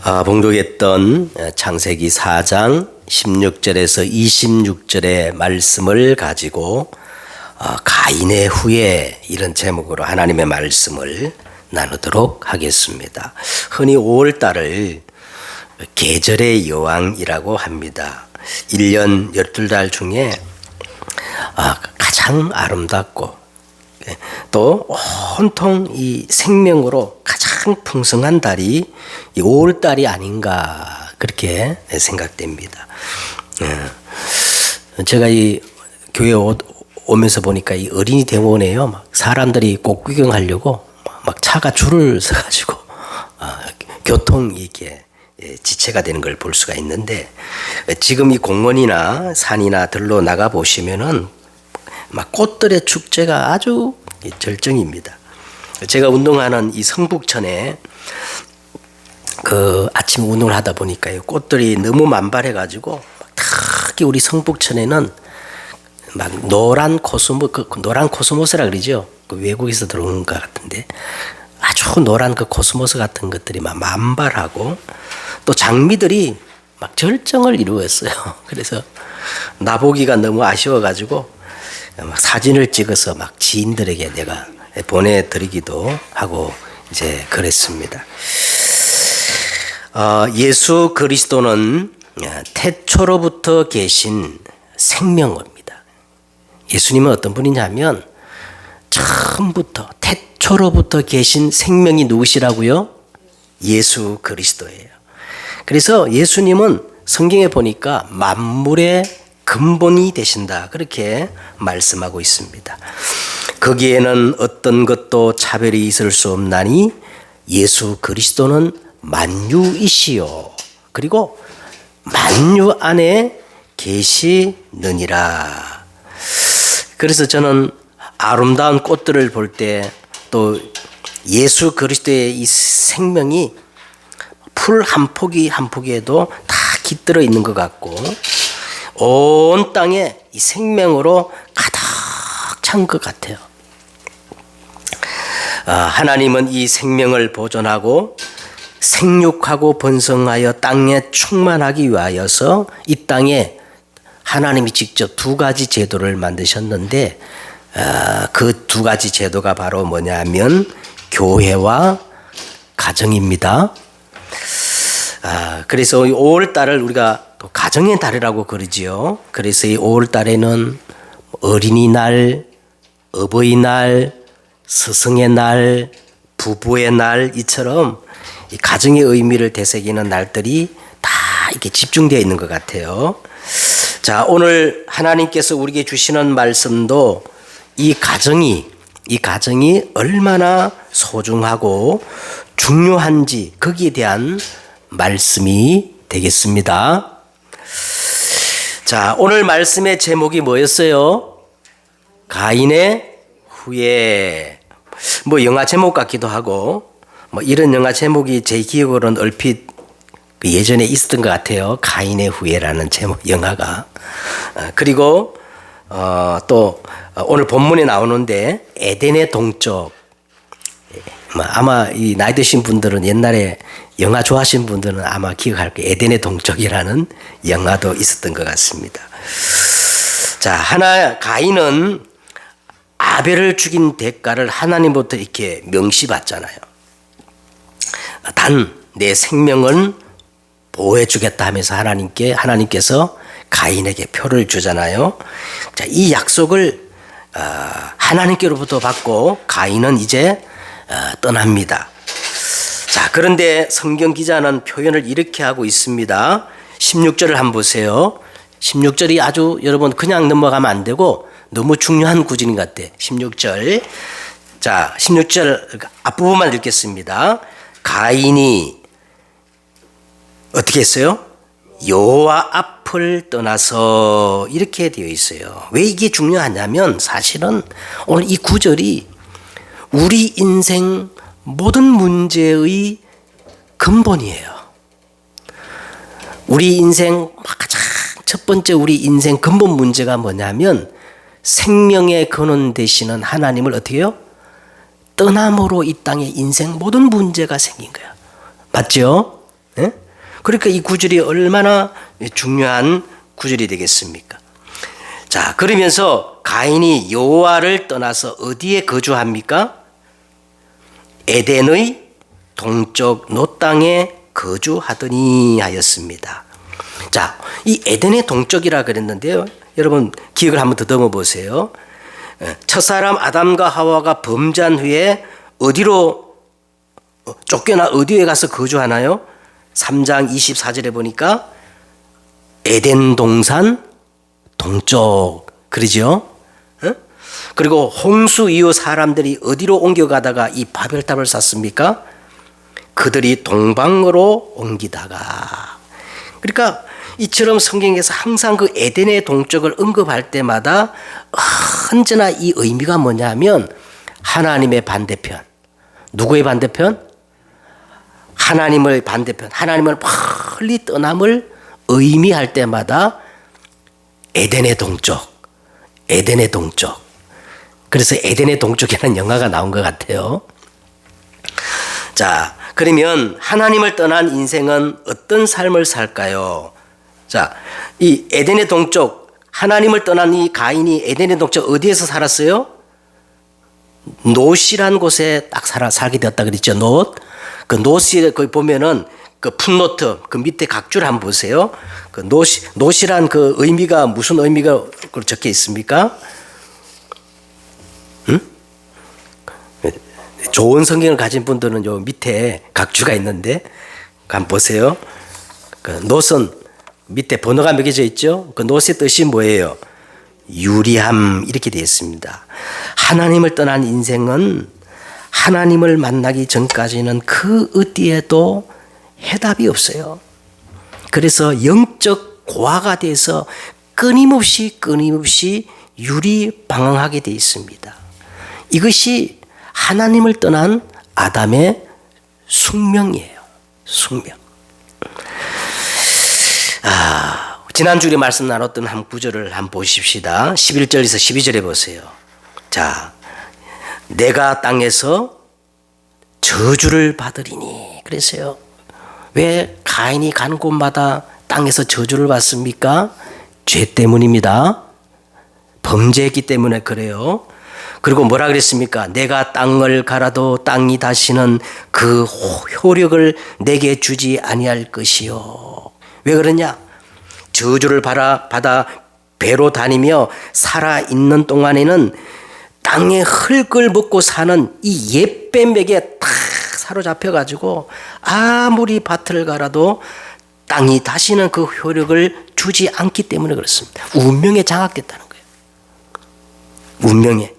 봉독했던 창세기 4장 16절에서 26절의 말씀을 가지고 가인의 후예 이런 제목으로 하나님의 말씀을 나누도록 하겠습니다. 흔히 5월달을 계절의 여왕이라고 합니다. 1년 12달 중에 가장 아름답고 또 온통 이 생명으로 가장 풍성한 달이 이 5월달이 아닌가 그렇게 생각됩니다. 제가 이 교회 오면서 보니까 이 어린이 대원에요, 막 사람들이 꽃 구경하려고 막 차가 줄을 서가지고 교통 이게 지체가 되는 걸 볼 수가 있는데, 지금 이 공원이나 산이나 들로 나가 보시면은 막 꽃들의 축제가 아주 절정입니다. 제가 운동하는 이 성북천에 아침 운동을 하다 보니까 꽃들이 너무 만발해가지고 특히 우리 성북천에는 막 노란 코스모스라 그러죠. 그 외국에서 들어오는 것 같은데 아주 노란 그 코스모스 같은 것들이 막 만발하고 또 장미들이 막 절정을 이루었어요. 그래서 나보기가 너무 아쉬워가지고 막 사진을 찍어서 막 지인들에게 내가 보내드리기도 하고 이제 그랬습니다. 예수 그리스도는 태초로부터 계신 생명입니다. 예수님은 어떤 분이냐면 처음부터 태초로부터 계신 생명이 누구시라고요? 예수 그리스도예요. 그래서 예수님은 성경에 보니까 만물의 근본이 되신다 그렇게 말씀하고 있습니다. 거기에는 어떤 것도 차별이 있을 수 없나니 예수 그리스도는 만유이시요 그리고 만유 안에 계시느니라. 그래서 저는 아름다운 꽃들을 볼 때 또 예수 그리스도의 이 생명이 풀 한 포기 한 포기에도 다 깃들어 있는 것 같고 온 땅에 이 생명으로 가득 찬 것 같아요. 하나님은 이 생명을 보존하고 생육하고 번성하여 땅에 충만하기 위하여서 이 땅에 하나님이 직접 두 가지 제도를 만드셨는데 그 두 가지 제도가 바로 뭐냐면 교회와 가정입니다. 그래서 5월달을 우리가 또 가정의 달이라고 그러지요. 그래서 이 5월달에는 어린이날, 어버이날, 스승의 날, 부부의 날 이처럼 이 가정의 의미를 되새기는 날들이 다 이렇게 집중되어 있는 것 같아요. 자, 오늘 하나님께서 우리에게 주시는 말씀도 이 가정이 얼마나 소중하고 중요한지 거기에 대한 말씀이 되겠습니다. 자, 오늘 말씀의 제목이 뭐였어요? 가인의 후예. 뭐 영화 제목 같기도 하고 뭐 이런 영화 제목이 제 기억으로는 얼핏 예전에 있었던 것 같아요. 가인의 후예라는 제목 영화가. 그리고 또 오늘 본문에 나오는데 에덴의 동쪽. 아마 이 나이 드신 분들은 옛날에 영화 좋아하시는 분들은 아마 기억할 거예요. 에덴의 동쪽이라는 영화도 있었던 것 같습니다. 자, 가인은 아벨을 죽인 대가를 하나님부터 이렇게 명시받잖아요. 단 내 생명은 보호해 주겠다 하면서 하나님께서 가인에게 표를 주잖아요. 자, 이 약속을 하나님께로부터 받고 가인은 이제 떠납니다. 자, 그런데 성경 기자는 표현을 이렇게 하고 있습니다. 16절을 한번 보세요. 16절이 아주 여러분 그냥 넘어가면 안 되고 너무 중요한 구절인 것 같아요. 16절. 자, 16절 앞부분만 읽겠습니다. 가인이 어떻게 했어요? 여호와 앞을 떠나서 이렇게 되어 있어요. 왜 이게 중요하냐면 사실은 오늘 이 구절이 우리 인생 모든 문제의 근본이에요. 우리 인생 가장 첫 번째 우리 인생 근본 문제가 뭐냐면 생명의 근원 되시는 하나님을 어떻게 해요? 떠남으로 이 땅에 인생 모든 문제가 생긴 거야. 맞죠? 네? 그러니까 이 구절이 얼마나 중요한 구절이 되겠습니까? 자, 그러면서 가인이 여호와를 떠나서 어디에 거주합니까? 에덴의 동쪽 노 땅에 거주하더니 하였습니다. 자, 이 에덴의 동쪽이라 그랬는데요. 여러분 기억을 한번 더듬어 보세요. 첫사람 아담과 하와가 범죄한 후에 어디로 쫓겨나 어디에 가서 거주하나요? 3장 24절에 보니까 에덴 동산 동쪽 그러죠? 그리고 홍수 이후 사람들이 어디로 옮겨가다가 이 바벨탑을 쌓습니까? 그들이 동방으로 옮기다가. 그러니까 이처럼 성경에서 항상 그 에덴의 동쪽을 언급할 때마다 언제나 이 의미가 뭐냐면 하나님의 반대편. 누구의 반대편? 하나님의 반대편. 하나님을 멀리 떠남을 의미할 때마다 에덴의 동쪽, 에덴의 동쪽. 그래서 에덴의 동쪽이라는 영화가 나온 것 같아요. 자, 그러면 하나님을 떠난 인생은 어떤 삶을 살까요? 자, 이 에덴의 동쪽, 하나님을 떠난 이 가인이 에덴의 동쪽 어디에서 살았어요? 놋이란 곳에 딱 살게 되었다 그랬죠. 놋. 그 놋이 거기 보면은 그 풋노트 그 밑에 각줄 한번 보세요. 그 놋이란 그 의미가 무슨 의미가 적혀 있습니까? 응? 좋은 성경을 가진 분들은 요 밑에 각주가 있는데 한번 보세요. 그 놋은 밑에 번호가 매겨져 있죠. 그 놋의 뜻이 뭐예요? 유리함 이렇게 되어 있습니다. 하나님을 떠난 인생은 하나님을 만나기 전까지는 그 어디에도 해답이 없어요. 그래서 영적 고아가 돼서 끊임없이 유리방황하게 되어 있습니다. 이것이 하나님을 떠난 아담의 숙명이에요. 숙명. 지난주에 말씀 나눴던 한 구절을 한번 보십시다. 11절에서 12절에 보세요. 자, 내가 땅에서 저주를 받으리니 그랬어요. 왜 가인이 간 곳마다 땅에서 저주를 받습니까? 죄 때문입니다. 범죄했기 때문에 그래요. 그리고 뭐라 그랬습니까? 내가 땅을 갈아도 땅이 다시는 그 효력을 내게 주지 아니할 것이요. 왜 그러냐? 저주를 받아 배로 다니며 살아있는 동안에는 땅의 흙을 먹고 사는 이 옛뱀에게 탁 사로잡혀가지고 아무리 밭을 갈아도 땅이 다시는 그 효력을 주지 않기 때문에 그렇습니다. 운명에 장악됐다는 거예요. 운명에.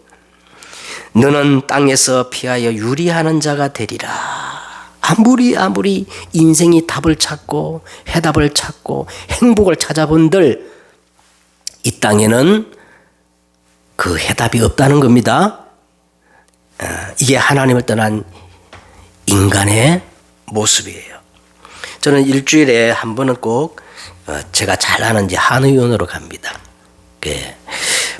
너는 땅에서 피하여 유리하는 자가 되리라. 아무리 인생이 답을 찾고 해답을 찾고 행복을 찾아본들 이 땅에는 그 해답이 없다는 겁니다. 이게 하나님을 떠난 인간의 모습이에요. 저는 일주일에 한 번은 꼭 제가 잘 아는 한의원으로 갑니다.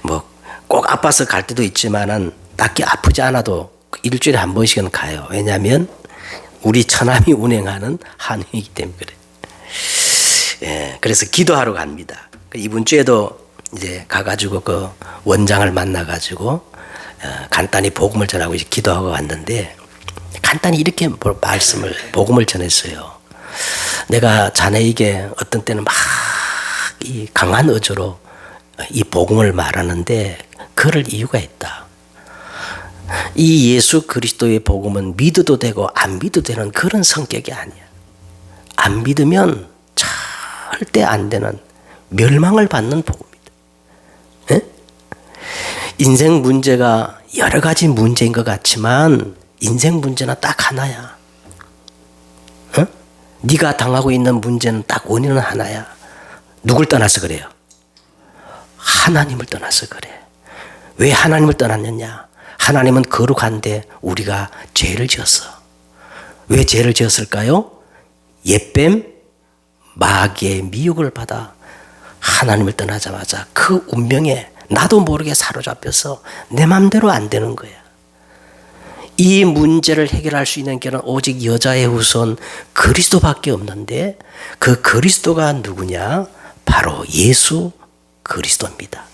뭐 꼭 아파서 갈 때도 있지만은 딱히 아프지 않아도 일주일에 한 번씩은 가요. 왜냐하면 우리 처남이 운행하는 한의이기 때문에 그래요. 그래서 기도하러 갑니다. 이번 주에도 이제 가가지고 그 원장을 만나가지고 간단히 복음을 전하고 이제 기도하고 왔는데 간단히 이렇게 복음을 전했어요. 내가 자네에게 어떤 때는 막 이 강한 어조로 이 복음을 말하는데 그럴 이유가 있다. 이 예수 그리스도의 복음은 믿어도 되고 안 믿어도 되는 그런 성격이 아니야. 안 믿으면 절대 안 되는 멸망을 받는 복음이다. 에? 인생 문제가 여러 가지 문제인 것 같지만 인생 문제는 딱 하나야. 네가 당하고 있는 문제는 딱 원인은 하나야. 누굴 떠나서 그래요? 하나님을 떠나서 그래. 왜 하나님을 떠났느냐? 하나님은 거룩한데 우리가 죄를 지었어. 왜 죄를 지었을까요? 옛뱀, 마귀의 미혹을 받아 하나님을 떠나자마자 그 운명에 나도 모르게 사로잡혀서 내 맘대로 안 되는 거야. 이 문제를 해결할 수 있는 길은 오직 여자의 후손 그리스도밖에 없는데 그 그리스도가 누구냐? 바로 예수 그리스도입니다.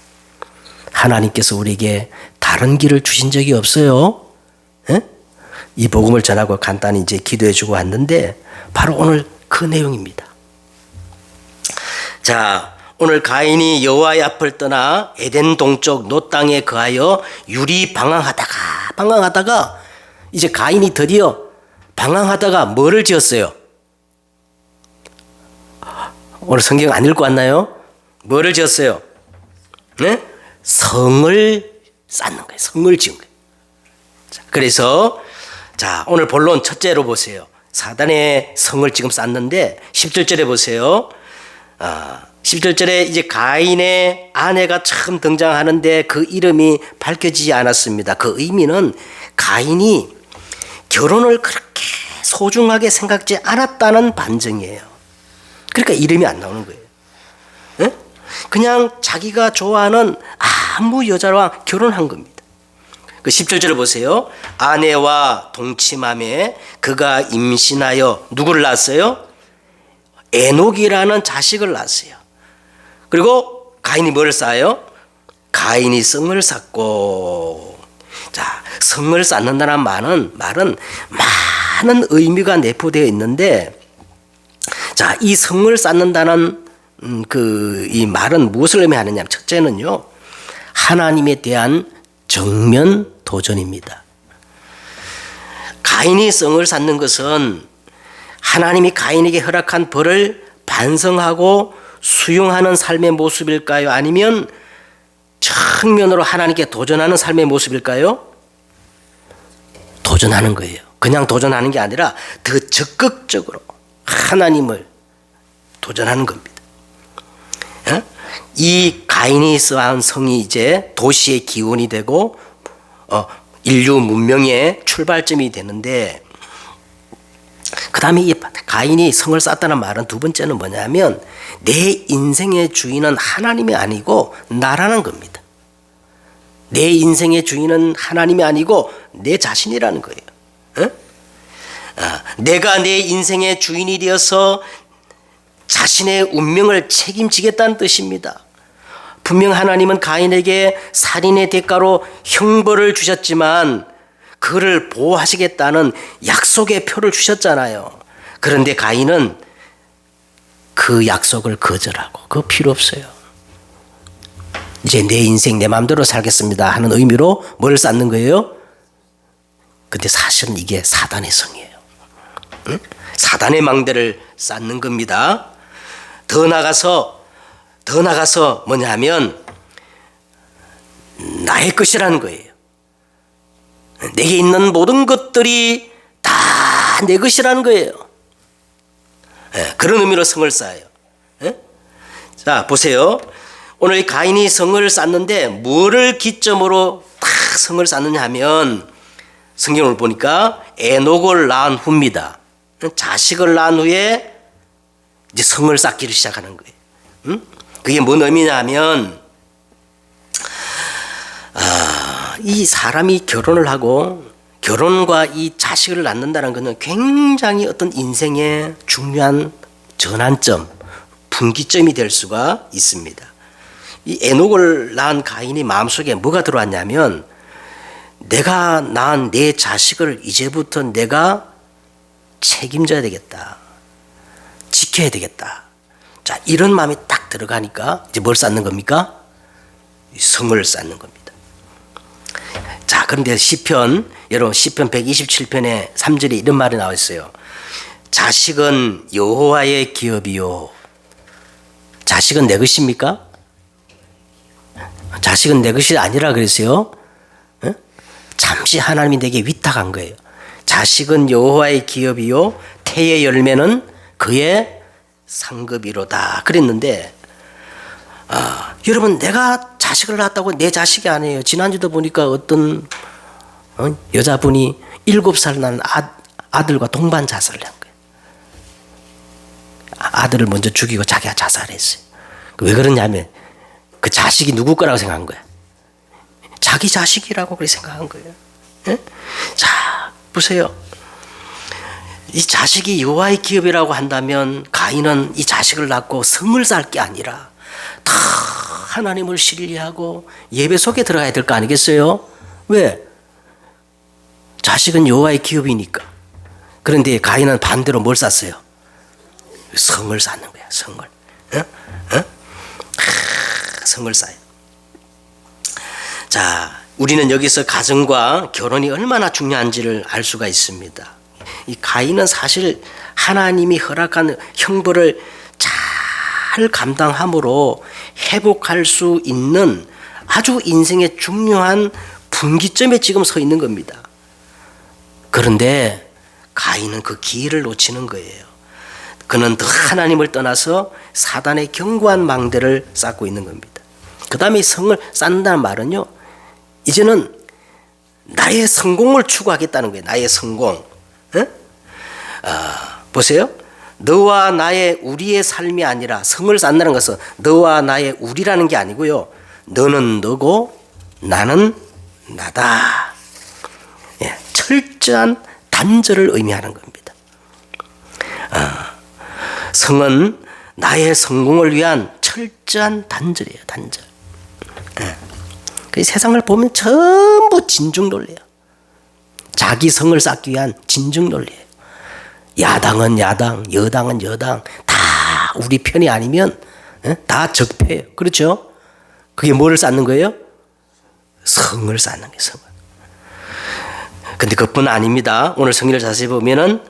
하나님께서 우리에게 다른 길을 주신 적이 없어요. 에? 이 복음을 전하고 간단히 이제 기도해 주고 왔는데 바로 오늘 그 내용입니다. 자, 오늘 가인이 여호와의 앞을 떠나 에덴 동쪽 노 땅에 거하여 유리 방황하다가 이제 가인이 드디어 방황하다가 뭐를 지었어요? 오늘 성경 안 읽고 왔나요? 뭐를 지었어요? 네? 성을 쌓는 거예요. 성을 지은 거예요. 자, 그래서 자, 오늘 본론 첫째로 보세요. 사단의 성을 지금 쌓는데 17절에 보세요. 17절에 이제 가인의 아내가 처음 등장하는데 그 이름이 밝혀지지 않았습니다. 그 의미는 가인이 결혼을 그렇게 소중하게 생각지 않았다는 반증이에요. 그러니까 이름이 안 나오는 거예요. 네? 그냥 자기가 좋아하는 아무 여자와 결혼한 겁니다. 그 17절을 보세요. 아내와 동침함에 그가 임신하여 누구를 낳았어요? 에녹이라는 자식을 낳았어요. 그리고 가인이 뭘 쌓아요? 가인이 성을 쌓고. 자, 성을 쌓는다는 말은 많은 의미가 내포되어 있는데, 자, 이 성을 쌓는다는 이 말은 무엇을 의미하느냐? 첫째는요, 하나님에 대한 정면 도전입니다. 가인이 성을 쌓는 것은 하나님이 가인에게 허락한 벌을 반성하고 수용하는 삶의 모습일까요? 아니면 정면으로 하나님께 도전하는 삶의 모습일까요? 도전하는 거예요. 그냥 도전하는 게 아니라 더 적극적으로 하나님을 도전하는 겁니다. 이 가인이 쌓은 성이 이제 도시의 기원이 되고 인류 문명의 출발점이 되는데, 그 다음에 이 가인이 성을 쌓았다는 말은 두 번째는 뭐냐면 내 인생의 주인은 하나님이 아니고 나라는 겁니다. 내 인생의 주인은 하나님이 아니고 내 자신이라는 거예요. 내가 내 인생의 주인이 되어서 자신의 운명을 책임지겠다는 뜻입니다. 분명 하나님은 가인에게 살인의 대가로 형벌을 주셨지만 그를 보호하시겠다는 약속의 표를 주셨잖아요. 그런데 가인은 그 약속을 거절하고 그거 필요 없어요. 이제 내 인생 내 마음대로 살겠습니다 하는 의미로 뭘 쌓는 거예요? 근데 사실은 이게 사단의 성이에요. 응? 사단의 망대를 쌓는 겁니다. 더 나가서 뭐냐면 나의 것이라는 거예요. 내게 있는 모든 것들이 다 내 것이라는 거예요. 그런 의미로 성을 쌓아요. 자, 보세요. 오늘 가인이 성을 쌓는데 뭐를 기점으로 딱 성을 쌓느냐 하면 성경을 보니까 에녹을 낳은 후입니다. 자식을 낳은 후에 이제 성을 쌓기를 시작하는 거예요. 그게 뭔 의미냐 하면 이 사람이 결혼을 하고 결혼과 이 자식을 낳는다는 것은 굉장히 어떤 인생의 중요한 전환점, 분기점이 될 수가 있습니다. 이 에녹을 낳은 가인이 마음속에 뭐가 들어왔냐면 내가 낳은 내 자식을 이제부터 내가 책임져야 되겠다. 지켜야 되겠다. 자, 이런 마음이 딱 들어가니까 이제 뭘 쌓는 겁니까? 성을 쌓는 겁니다. 자, 그런데 여러분 시편 127편에 3절에 이런 말이 나와 있어요. 자식은 여호와의 기업이요. 자식은 내 것입니까? 자식은 내 것이 아니라 그랬어요. 잠시 하나님이 내게 위탁한 거예요. 자식은 여호와의 기업이요 태의 열매는 그의 상급이로다 그랬는데, 여러분, 내가 자식을 낳았다고 내 자식이 아니에요. 지난주도 보니까 어떤 여자분이 7살 난 아들과 동반 자살을 한 거예요. 아들을 먼저 죽이고 자기가 자살했어요. 왜 그러냐면 그 자식이 누구 거라고 생각한 거야. 자기 자식이라고 그렇게 생각한 거예요. 자, 보세요. 이 자식이 여호와의 기업이라고 한다면 가인은 이 자식을 낳고 성을 쌓을 게 아니라 다 하나님을 신뢰하고 예배 속에 들어가야 될 거 아니겠어요? 왜? 자식은 여호와의 기업이니까. 그런데 가인은 반대로 뭘 쌓았어요? 성을 쌓는 거야. 성을. 성을 쌓아요. 자, 우리는 여기서 가정과 결혼이 얼마나 중요한지를 알 수가 있습니다. 이 가인은 사실 하나님이 허락한 형벌을 잘 감당함으로 회복할 수 있는 아주 인생의 중요한 분기점에 지금 서 있는 겁니다. 그런데 가인은 그 기회를 놓치는 거예요. 그는 더 하나님을 떠나서 사단의 견고한 망대를 쌓고 있는 겁니다. 그 다음에 성을 쌓는다는 말은요, 이제는 나의 성공을 추구하겠다는 거예요. 나의 성공. 보세요. 너와 나의 우리의 삶이 아니라 성을 쌓는다는 것은 너와 나의 우리라는 게 아니고요. 너는 너고 나는 나다. 예, 철저한 단절을 의미하는 겁니다. 성은 나의 성공을 위한 철저한 단절이에요. 단절. 그 세상을 보면 전부 진중 논리예요. 자기 성을 쌓기 위한 진중 논리예요. 야당은 야당, 여당은 여당, 다 우리 편이 아니면 다 적폐예요. 그렇죠? 그게 뭐를 쌓는 거예요? 성을 쌓는 거예요. 성을. 근데 그뿐 아닙니다. 오늘 성경을 자세히 보면은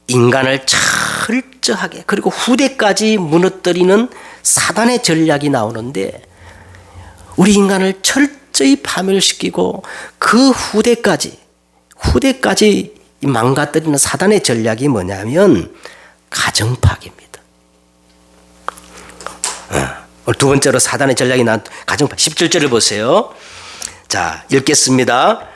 인간을 철저하게 그리고 후대까지 무너뜨리는 사단의 전략이 나오는데, 우리 인간을 철저히 파멸시키고 그 후대까지 망가뜨리는 사단의 전략이 뭐냐면 가정 파괴입니다. 오늘 두 번째로 사단의 전략이 나온 가정 파괴. 17절을 보세요. 자, 읽겠습니다.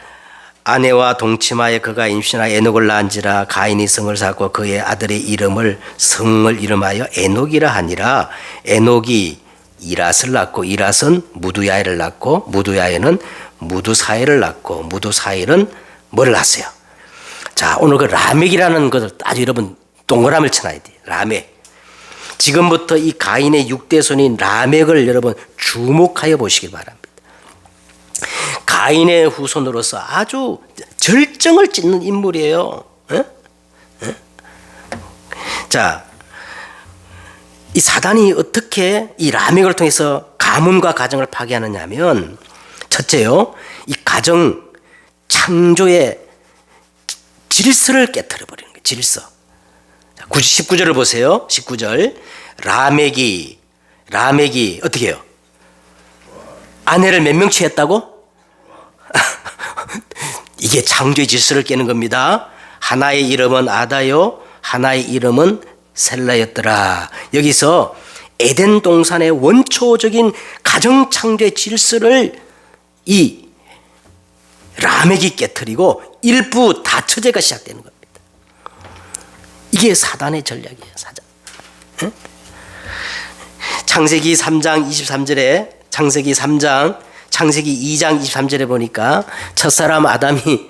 아내와 동침하여 그가 임신하여 에녹을 낳은지라 가인이 성을 쌓고 그의 아들의 이름을 성을 이름하여 에녹이라 하니라. 에녹이 이랏을 낳고 이랏은 무두야엘을 낳고 무두야엘은 무두사엘을 낳고 무두사엘은 뭐를 낳았어요? 자, 오늘 그 라멕이라는 것을 아주 여러분 동그라미를 쳐놔야 돼요. 라멕. 지금부터 이 가인의 6대 손인 라멕을 여러분 주목하여 보시기 바랍니다. 가인의 후손으로서 아주 절정을 찍는 인물이에요. 자, 이 사단이 어떻게 이 라멕을 통해서 가문과 가정을 파괴하느냐 하면, 첫째요, 이 가정 창조의 질서를 깨뜨려 버리는 거예요. 질서. 19절을 보세요. 19절. 라멕이 어떻게 해요? 아내를 몇 명 취했다고? 이게 창조의 질서를 깨는 겁니다. 하나의 이름은 아다요, 하나의 이름은 셀라였더라. 여기서 에덴 동산의 원초적인 가정 창조의 질서를 이 라멕이 깨뜨리고 일부 다처제가 시작되는 겁니다. 이게 사단의 전략이에요. 사단. 창세기 3장 23절에 창세기 2장 23절에 보니까 첫사람 아담이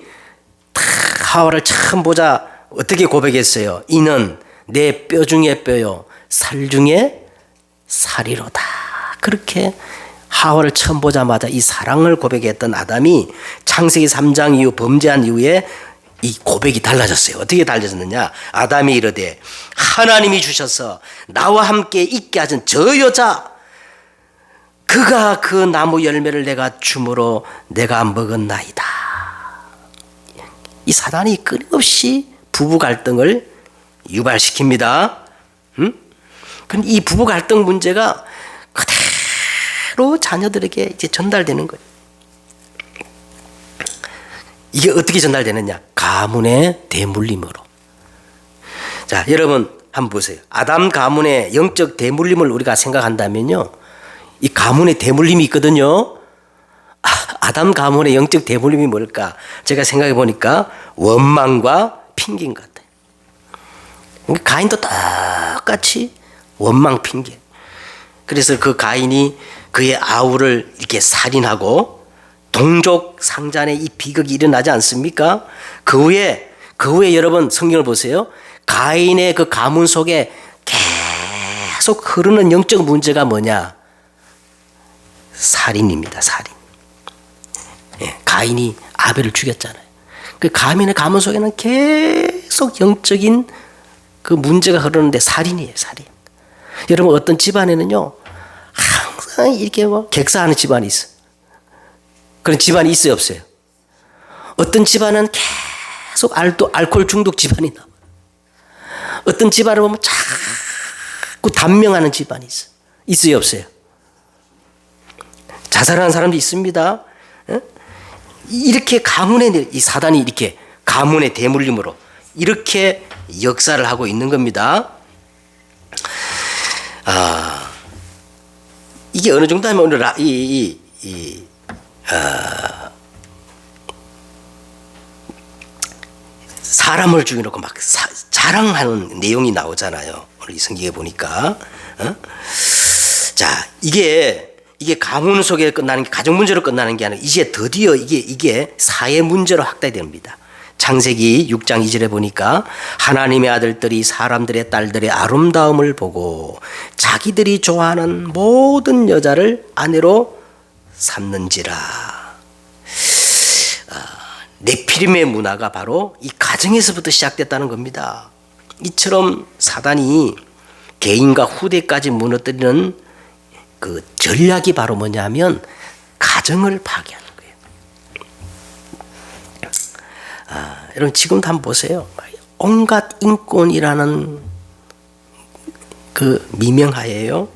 하와를 처음 보자 어떻게 고백했어요? 이는 내 뼈 중에 뼈요 살 중에 살이로다. 그렇게 하와를 처음 보자마자 이 사랑을 고백했던 아담이 창세기 3장 이후 범죄한 이후에 이 고백이 달라졌어요. 어떻게 달라졌느냐? 아담이 이르되 하나님이 주셔서 나와 함께 있게 하신 저 여자, 그가 그 나무 열매를 내가 줌으로 내가 먹었나이다. 이 사단이 끊임없이 부부 갈등을 유발시킵니다. 그럼 이 부부 갈등 문제가 그대로 자녀들에게 이제 전달되는 거예요. 이게 어떻게 전달되느냐? 가문의 대물림으로. 자, 여러분 한번 보세요. 아담 가문의 영적 대물림을 우리가 생각한다면요, 이 가문의 대물림이 있거든요. 아담 가문의 영적 대물림이 뭘까? 제가 생각해 보니까 원망과 핑계인 것 같아요. 가인도 똑같이 원망, 핑계. 그래서 그 가인이 그의 아우를 이렇게 살인하고 동족 상잔의 이 비극이 일어나지 않습니까? 그 후에 여러분 성경을 보세요. 가인의 그 가문 속에 계속 흐르는 영적 문제가 뭐냐? 살인입니다. 살인. 예, 가인이 아벨을 죽였잖아요. 그 가인의 가문 속에는 계속 영적인 그 문제가 흐르는데 살인이에요. 살인. 여러분 어떤 집안에는요 항상 이렇게 뭐 객사하는 집안이 있어요. 그런 집안이 있어요, 없어요? 어떤 집안은 계속 알코올 중독 집안이 나와요. 어떤 집안을 보면 자꾸 단명하는 집안이 있어요. 있어요, 없어요? 자살하는 사람도 있습니다. 이렇게 가문의 이 사단이 이렇게 가문의 대물림으로 이렇게 역사를 하고 있는 겁니다. 이게 어느 정도 하면 오늘 사람을 죽여놓고 막 자랑하는 내용이 나오잖아요. 오늘 이 성경에 보니까. 자, 이게 가문 속에 끝나는 게 가정 문제로 끝나는 게 아니라 이제 드디어 이게 사회 문제로 확대됩니다. 창세기 6장 2절에 보니까 하나님의 아들들이 사람들의 딸들의 아름다움을 보고 자기들이 좋아하는 모든 여자를 아내로 삼는지라. 네피림의 문화가 바로 이 가정에서부터 시작됐다는 겁니다. 이처럼 사단이 개인과 후대까지 무너뜨리는 그 전략이 바로 뭐냐면 가정을 파괴하는 거예요. 여러분 지금도 한번 보세요. 온갖 인권이라는 그 미명하에요.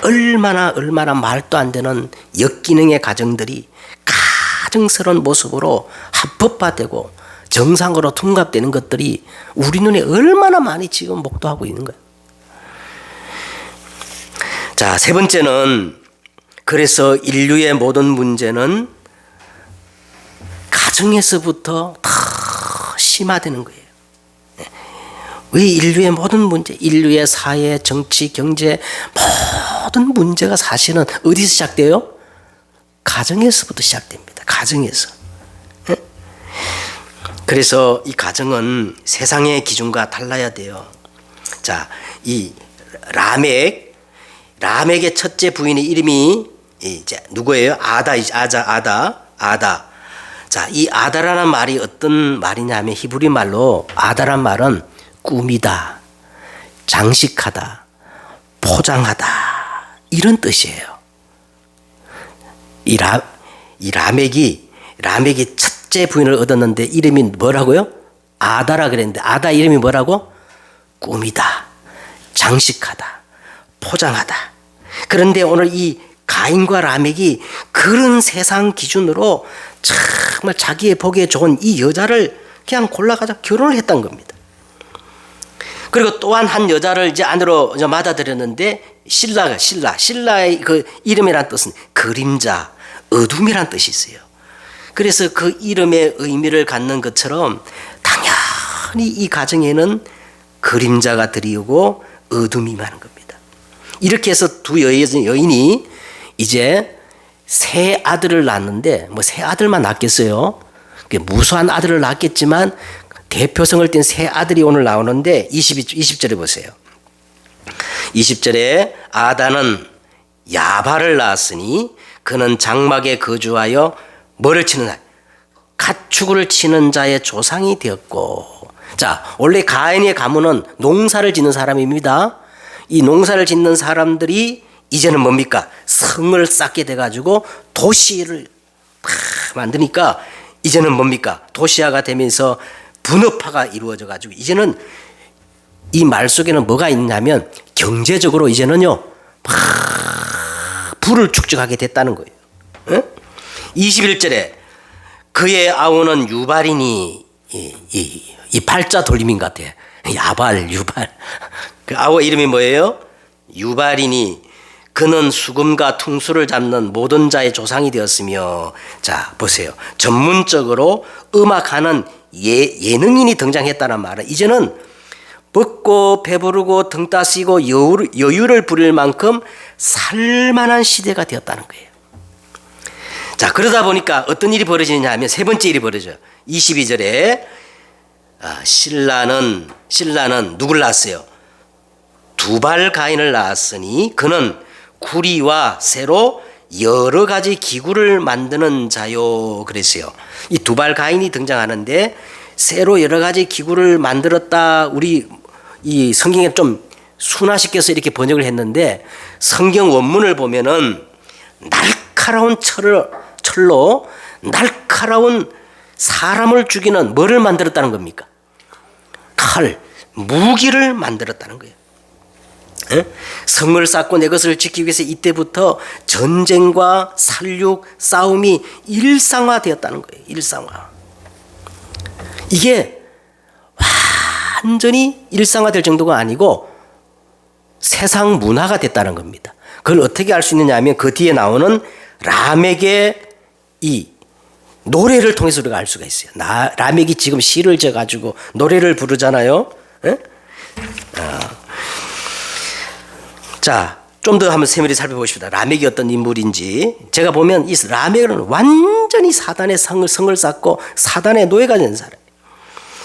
얼마나 말도 안 되는 역기능의 가정들이 가정스러운 모습으로 합법화되고 정상으로 통합되는 것들이 우리 눈에 얼마나 많이 지금 목도하고 있는 거예요. 자, 세 번째는 그래서 인류의 모든 문제는 가정에서부터 더 심화되는 거예요. 왜 인류의 모든 문제, 인류의 사회, 정치, 경제 모든 문제가 사실은 어디서 시작돼요? 가정에서부터 시작됩니다. 가정에서. 그래서 이가정은 세상의 기준과 달라야 돼요. 자, 이 라멕의 첫째 부인의 이름이 이제 누구예요? 아다. 자, 이 아다라는 말이 어떤 말이냐면 히브리 말로 아다란 말은 꾸미다, 장식하다, 포장하다 이런 뜻이에요. 이 라멕이 첫째 부인을 얻었는데 이름이 뭐라고요? 아다라 그랬는데 아다 이름이 뭐라고? 꾸미다, 장식하다, 포장하다. 그런데 오늘 이 가인과 라멕이 그런 세상 기준으로 정말 자기의 보기에 좋은 이 여자를 그냥 골라가지고 결혼을 했던 겁니다. 그리고 또한 한 여자를 이제 안으로 맞아들였는데 신라의 그 이름이란 뜻은 그림자, 어둠이란 뜻이 있어요. 그래서 그 이름의 의미를 갖는 것처럼 당연히 이 가정에는 그림자가 들이오고 어둠이 많은 겁니다. 이렇게 해서 두 여인이 이제 세 아들을 낳았는데 뭐 세 아들만 낳겠어요? 무수한 아들을 낳았겠지만 대표성을 띈 세 아들이 오늘 나오는데 20절에 보세요. 20절에 아다는 야발을 낳았으니 그는 장막에 거주하여 뭐를 치는 자? 가축을 치는 자의 조상이 되었고. 자, 원래 가인의 가문은 농사를 짓는 사람입니다. 이 농사를 짓는 사람들이 이제는 뭡니까? 성을 쌓게 돼가지고 도시를 만드니까 이제는 뭡니까? 도시화가 되면서 분업화가 이루어져가지고 이제는 이 말 속에는 뭐가 있냐면 경제적으로 이제는요 부를 축적하게 됐다는 거예요. 응? 21절에 그의 아우는 유발이니 이 팔자 돌림인 것 같아. 야발, 유발. 그 아우 이름이 뭐예요? 유발이니 그는 수금과 퉁수를 잡는 모든 자의 조상이 되었으며. 자, 보세요. 전문적으로 음악하는 예능인이 등장했다는 말은 이제는 먹고 배부르고 등 따시고 여유를 부릴 만큼 살만한 시대가 되었다는 거예요. 자, 그러다 보니까 어떤 일이 벌어지느냐 하면 세 번째 일이 벌어져요. 22절에 신라는 누굴 낳았어요? 두발 가인을 낳았으니 그는 구리와 쇠로 여러 가지 기구를 만드는 자요 그랬어요. 이 두발 가인이 등장하는데 쇠로 여러 가지 기구를 만들었다. 우리 이 성경에 좀 순화시켜서 이렇게 번역을 했는데 성경 원문을 보면은 날카로운 철로 날카로운 사람을 죽이는 뭐를 만들었다는 겁니까? 칼, 무기를 만들었다는 거예요. 성을 쌓고 내 것을 지키기 위해서 이때부터 전쟁과 살육, 싸움이 일상화되었다는 거예요. 일상화. 이게 완전히 일상화될 정도가 아니고 세상 문화가 됐다는 겁니다. 그걸 어떻게 알 수 있느냐 하면 그 뒤에 나오는 라멕의 이 노래를 통해서 우리가 알 수가 있어요. 라멕이 지금 시를 져가지고 노래를 부르잖아요. 자, 좀 더 한번 세밀히 살펴보십시다. 라멕이 어떤 인물인지. 제가 보면 이 라멕은 완전히 사단의 성을 쌓고 사단의 노예가 된 사람.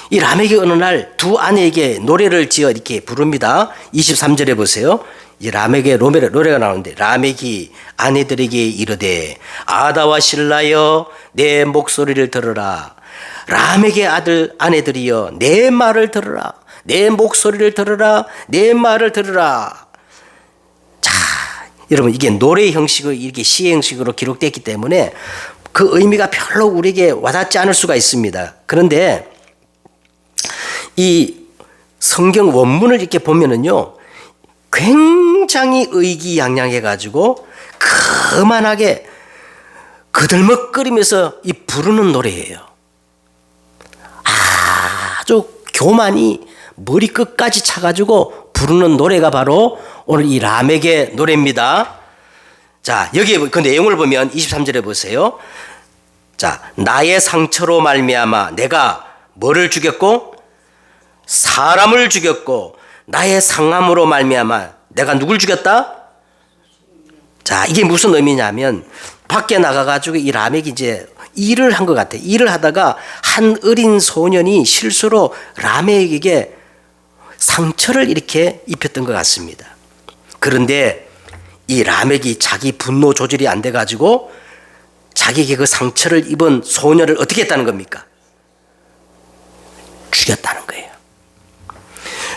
이 라멕이 어느 날 두 아내에게 노래를 지어 이렇게 부릅니다. 23절에 보세요. 이 라멕의 노래가 나오는데 라멕이 아내들에게 이르되 아다와 실라여 내 목소리를 들으라. 라멕의 아내들이여 내 말을 들으라. 내 목소리를 들으라. 내 말을 들으라. 자, 여러분 이게 노래 형식으로 이렇게 시 형식으로 기록됐기 때문에 그 의미가 별로 우리에게 와닿지 않을 수가 있습니다. 그런데 이 성경 원문을 이렇게 보면은요, 굉장히 의기양양해가지고 그만하게 그들먹거리면서 이 부르는 노래예요. 아주 교만이 머리끝까지 차가지고 부르는 노래가 바로 오늘 이 라멕의 노래입니다. 자, 여기 그 내용을 보면 23절에 보세요. 자, 나의 상처로 말미암아 내가 뭐를 죽였고 사람을 죽였고 나의 상함으로 말미암아 내가 누굴 죽였다? 자, 이게 무슨 의미냐면 밖에 나가가지고 이 라멕이 이제 일을 한 것 같아. 일을 하다가 한 어린 소년이 실수로 라멕에게 상처를 이렇게 입혔던 것 같습니다. 그런데 이 라멕이 자기 분노 조절이 안 돼가지고 자기에게 그 상처를 입은 소년을 어떻게 했다는 겁니까? 죽였다는 거예요.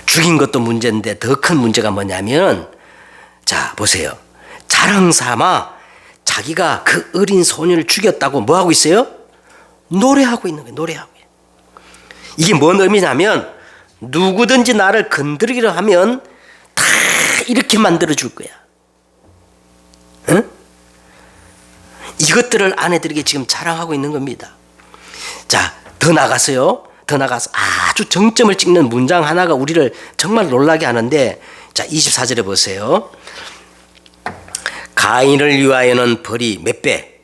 죽인 것도 문제인데 더 큰 문제가 뭐냐면, 자, 보세요. 자랑 삼아 자기가 그 어린 소년을 죽였다고 뭐 하고 있어요? 노래하고 있는 거예요. 노래하고. 이게 뭔 의미냐면 누구든지 나를 건드리기로 하면 다 이렇게 만들어 줄 거야. 응? 이것들을 아내들에게 지금 자랑하고 있는 겁니다. 자, 더 나가서요. 더 나가서 아주 정점을 찍는 문장 하나가 우리를 정말 놀라게 하는데, 자, 24절에 보세요. 가인을 위하여는 벌이 몇 배?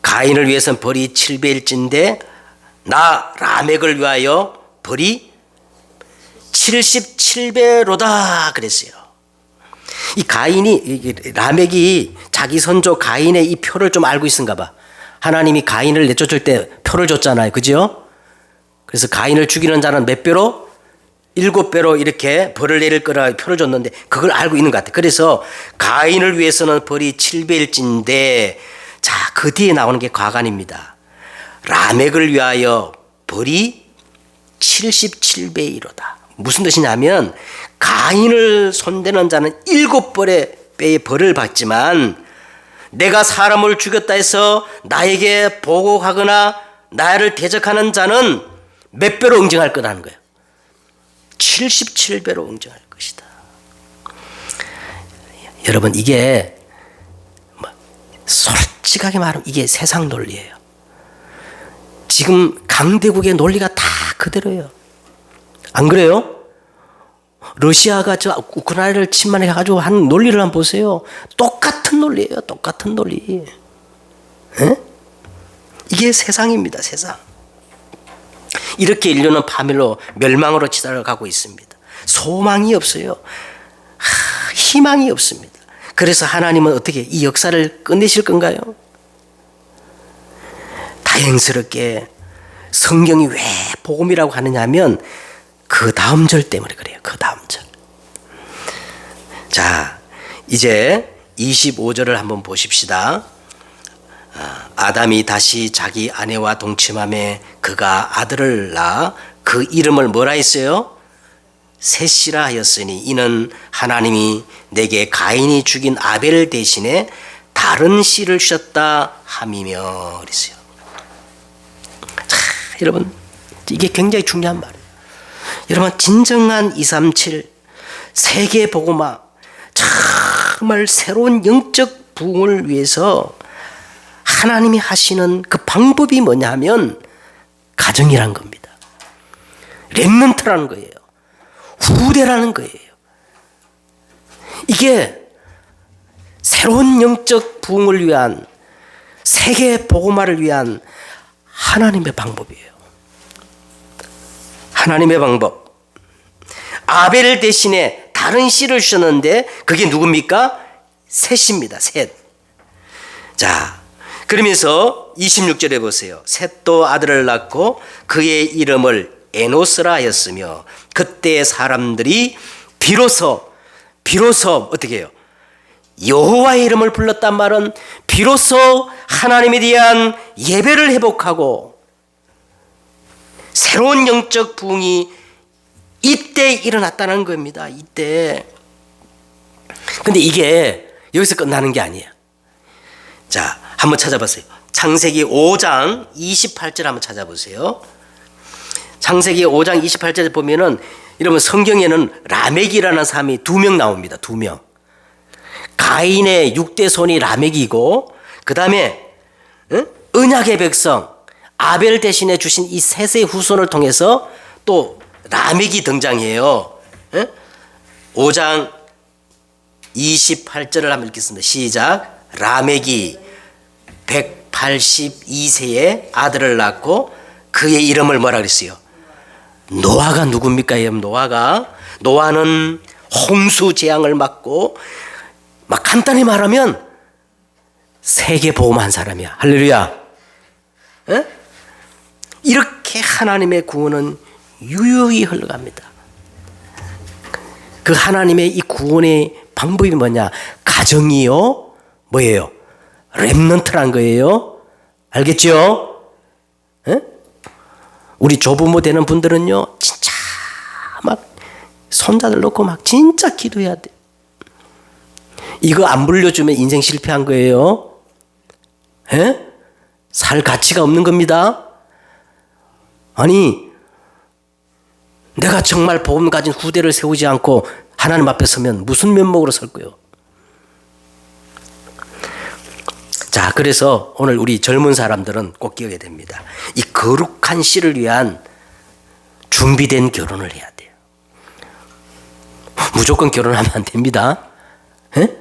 가인을 위해서는 벌이 7배일진데 나 라멕을 위하여 벌이 77배로다 그랬어요. 이 라멕이 자기 선조 가인의 이 표를 좀 알고 있은가 봐. 하나님이 가인을 내쫓을 때 표를 줬잖아요. 그죠? 그래서 가인을 죽이는 자는 몇 배로? 7배로 이렇게 벌을 내릴 거라 표를 줬는데 그걸 알고 있는 것 같아요. 그래서 가인을 위해서는 벌이 7배일진데, 자, 그 뒤에 나오는 게 과간입니다. 라멕을 위하여 벌이 77배이로다. 무슨 뜻이냐면 가인을 손대는 자는 7배의 벌을 받지만 내가 사람을 죽였다 해서 나에게 보고하거나 나를 대적하는 자는 몇 배로 응징할 거라는 거예요. 77배로 응징할 것이다. 여러분, 이게 솔직하게 말하면 이게 세상 논리예요. 지금 강대국의 논리가 다 그대로예요. 안 그래요? 러시아가 저 우크라이나를 침략해가지고 한 논리를 한번 보세요. 똑같은 논리예요. 똑같은 논리. 에? 이게 세상입니다. 세상. 이렇게 인류는 파멸로 멸망으로 치달아가고 있습니다. 소망이 없어요. 희망이 없습니다. 그래서 하나님은 어떻게 이 역사를 끝내실 건가요? 다행스럽게 성경이 왜 복음이라고 하느냐 하면 그 다음 절 때문에 그래요. 그 다음 절. 자, 이제 25절을 한번 보십시다. 아담이 다시 자기 아내와 동침함에 그가 아들을 낳아 그 이름을 뭐라 했어요? 셋이라 하였으니 이는 하나님이 내게 가인이 죽인 아벨 대신에 다른 씨를 주셨다 함이며 그랬어요. 자, 여러분 이게 굉장히 중요한 말이에요. 여러분 진정한 237 세계 복음화 정말 새로운 영적 부흥을 위해서 하나님이 하시는 그 방법이 뭐냐 하면 가정이란 겁니다. 렘넌트라는 거예요. 후대라는 거예요. 이게 새로운 영적 부흥을 위한 세계 복음화를 위한 하나님의 방법이에요. 하나님의 방법. 아벨 대신에 다른 씨를 주셨는데 그게 누굽니까? 셋입니다. 셋. 자, 그러면서 26절에 보세요. 셋도 아들을 낳고 그의 이름을 에노스라 하였으며 그때 사람들이 비로소 어떻게 해요? 여호와의 이름을 불렀단 말은 비로소 하나님에 대한 예배를 회복하고 새로운 영적 부흥이 이때 일어났다는 겁니다. 이때. 근데 이게 여기서 끝나는 게 아니에요. 자, 한번 찾아보세요. 창세기 5장 28절 한번 찾아보세요. 창세기 5장 28절에 보면은 여러분 성경에는 라멕이라는 사람이 2명 나옵니다. 2명. 가인의 6대 손이 라멕이고 그 다음에 언약의 백성 아벨 대신에 주신 이 셋의 후손을 통해서 또 라멕이 등장해요. 5장 28절을 한번 읽겠습니다. 시작. 라멕이 182세에 아들을 낳고 그의 이름을 뭐라 그랬어요? 노아가 누굽니까? 노아는 홍수 재앙을 맞고 막 간단히 말하면 세계 보험한 사람이야. 할렐루야. 에? 이렇게 하나님의 구원은 유유히 흘러갑니다. 그 하나님의 이 구원의 방법이 뭐냐? 가정이요. 뭐예요? 렘넌트란 거예요. 알겠죠? 에? 우리 조부모 되는 분들은요, 진짜 막 손자들 놓고 막 진짜 기도해야 돼. 이거 안 불려주면 인생 실패한 거예요. 에? 살 가치가 없는 겁니다. 아니, 내가 정말 복음 가진 후대를 세우지 않고 하나님 앞에 서면 무슨 면목으로 설 거예요? 자, 그래서 오늘 우리 젊은 사람들은 꼭 기억해야 됩니다. 이 거룩한 씨를 위한 준비된 결혼을 해야 돼요. 무조건 결혼하면 안 됩니다. 에?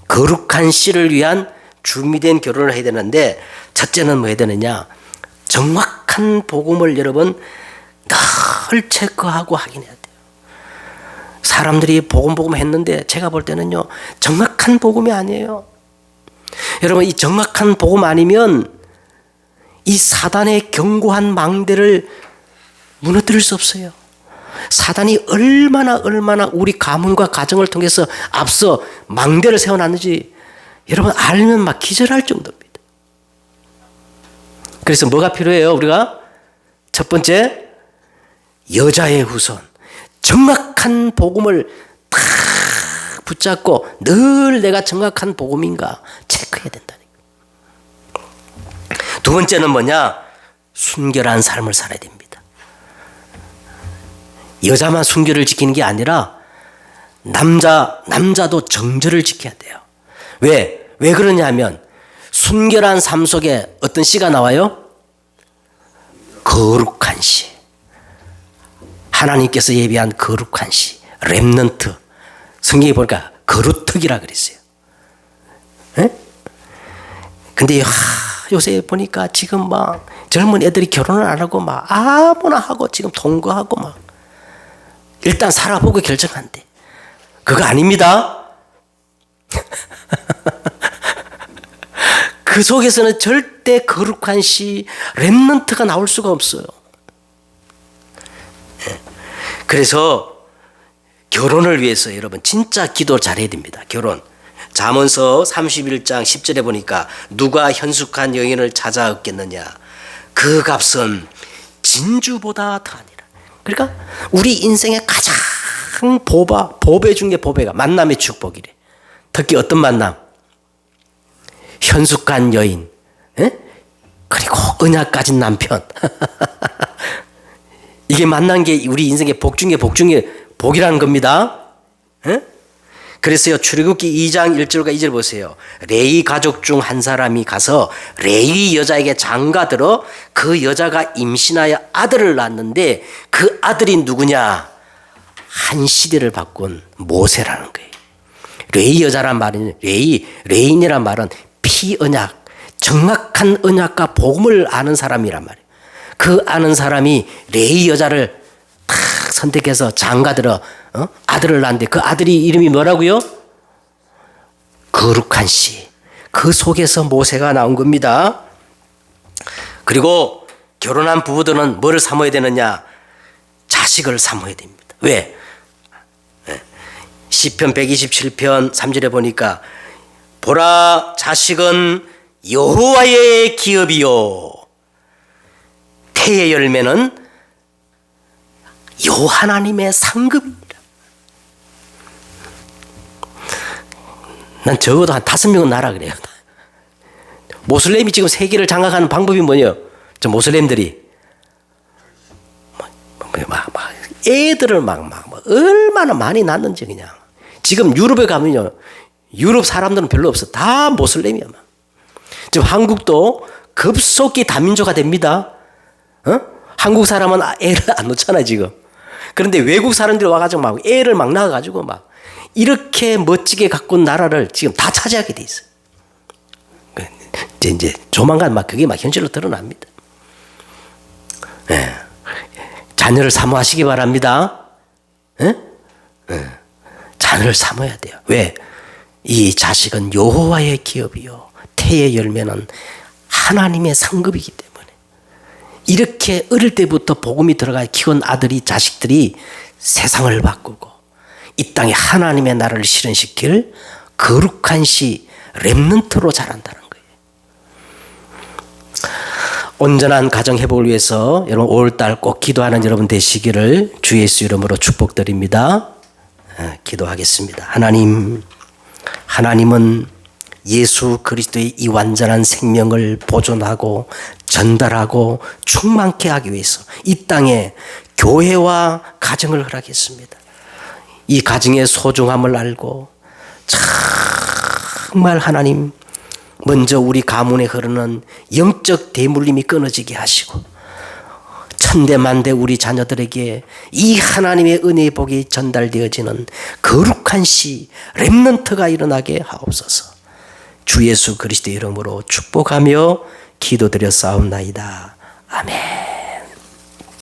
거룩한 씨를 위한 준비된 결혼을 해야 되는데 첫째는 뭐 해야 되느냐? 정확한 복음을 여러분 늘 체크하고 확인해야 돼요. 사람들이 복음 했는데 제가 볼 때는요 정확한 복음이 아니에요. 여러분 이 정확한 복음 아니면 이 사단의 견고한 망대를 무너뜨릴 수 없어요. 사단이 얼마나 우리 가문과 가정을 통해서 앞서 망대를 세워놨는지 여러분 알면 막 기절할 정도입니다. 그래서 뭐가 필요해요? 우리가 첫 번째 여자의 후손 정확한 복음을 딱 붙잡고 늘 내가 정확한 복음인가 체크해야 된다는 거예요. 두 번째는 뭐냐? 순결한 삶을 살아야 됩니다. 여자만 순결을 지키는 게 아니라 남자도 정절을 지켜야 돼요. 왜 그러냐면 순결한 삶 속에 어떤 씨가 나와요? 거룩한 씨. 하나님께서 예비한 거룩한 씨. 렘넌트. 성경에 보니까 거루특이라 그랬어요. 에? 근데 요새 보니까 지금 막 젊은 애들이 결혼을 안 하고 막 아무나 하고 지금 동거하고 막 일단 살아보고 결정한대. 그거 아닙니다. 그 속에서는 절대 거룩한 씨, 렘넌트가 나올 수가 없어요. 그래서 결혼을 위해서 여러분 진짜 기도 잘해야 됩니다. 결혼. 잠언서 31장 10절에 보니까 누가 현숙한 여인을 찾아 얻겠느냐. 그 값은 진주보다 더하니라. 그러니까 우리 인생의 가장 보배 중에 보배가 만남의 축복이래. 특히 어떤 만남? 현숙한 여인, 그리고 언약 가진 남편. 이게 만난 게 우리 인생의 복 중에 복이라는 겁니다. 그래서요, 출애굽기 2장 1절과 2절 보세요. 레위 가족 중 한 사람이 가서 레위 여자에게 장가들어 그 여자가 임신하여 아들을 낳았는데 그 아들이 누구냐? 한 시대를 바꾼 모세라는 거예요. 레위 여자란 말은 레인이란 말은 피언약, 정확한 언약과 복음을 아는 사람이란 말이에요. 그 아는 사람이 레위 여자를 탁 선택해서 장가들어 아들을 낳는데 그 아들이 이름이 뭐라고요? 거룩한 씨. 그 속에서 모세가 나온 겁니다. 그리고 결혼한 부부들은 뭐를 삼어야 되느냐? 자식을 삼어야 됩니다. 왜? 시편 127편 3절에 보니까 보라, 자식은 여호와의 기업이요 태의 열매는 요 하나님의 상급입니다. 난 적어도 한 5명은 나라 그래요. 모슬렘이 지금 세계를 장악하는 방법이 뭐냐? 저 모슬렘들이 애들을 얼마나 많이 낳는지 그냥. 지금 유럽에 가면요, 유럽 사람들은 별로 없어. 다 모슬렘이야. 지금 한국도 급속히 다민족화 됩니다. 한국 사람은 애를 안 놓잖아 지금. 그런데 외국 사람들이 와가지고 막 애를 막 낳아가지고 막 이렇게 멋지게 가꾼 나라를 지금 다 차지하게 돼 있어요. 이제 조만간 막 그게 막 현실로 드러납니다. 네. 자녀를 사모하시기 바랍니다. 네? 네. 자녀를 사모해야 돼요. 왜? 이 자식은 여호와의 기업이요 태의 열매는 하나님의 상급이기 때문에. 이렇게 어릴 때부터 복음이 들어가 키운 아들이, 자식들이 세상을 바꾸고 이 땅에 하나님의 나라를 실현시킬 거룩한 씨, 렘넌트로 자란다는 거예요. 온전한 가정 회복을 위해서 여러분 5월달 꼭 기도하는 여러분 되시기를 주 예수 이름으로 축복드립니다. 기도하겠습니다. 하나님은 예수 그리스도의 이 완전한 생명을 보존하고 전달하고 충만케 하기 위해서 이 땅에 교회와 가정을 허락했습니다. 이 가정의 소중함을 알고 정말 하나님 먼저 우리 가문에 흐르는 영적 대물림이 끊어지게 하시고 천대만대 우리 자녀들에게 이 하나님의 은혜의 복이 전달되어지는 거룩한 씨, 렘넌트가 일어나게 하옵소서. 주 예수 그리스도의 이름으로 축복하며 기도드려 싸움나이다. 아멘.